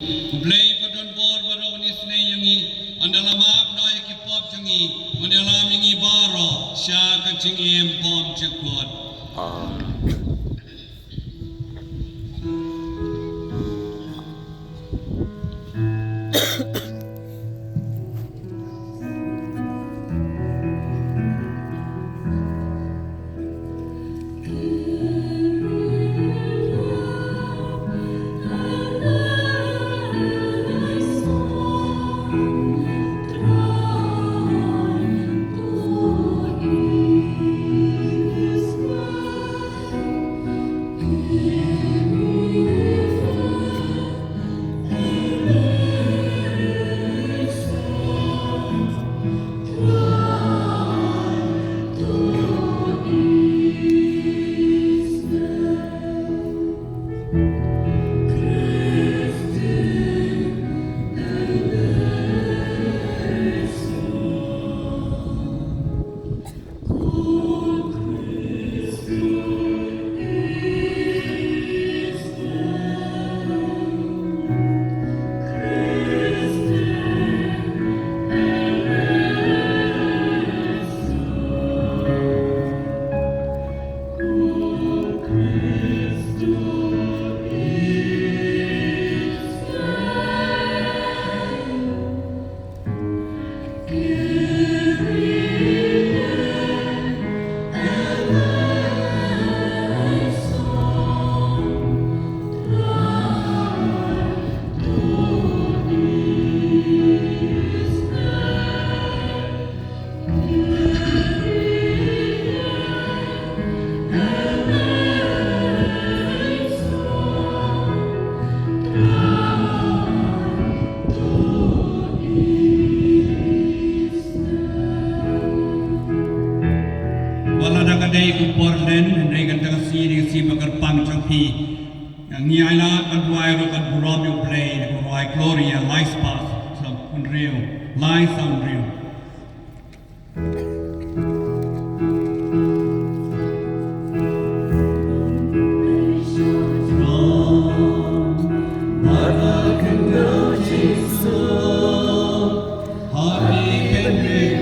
Play padon bor baron isne yangi andalama noy ki pop changi mandalam yangi baro sha kaching em pom chakot Day ku Portland dengan tengasi dengan si bakar pang champi yang ni ayla kan buai ro kan buram you play dengan buai Gloria live pass so unreal live sound real Hari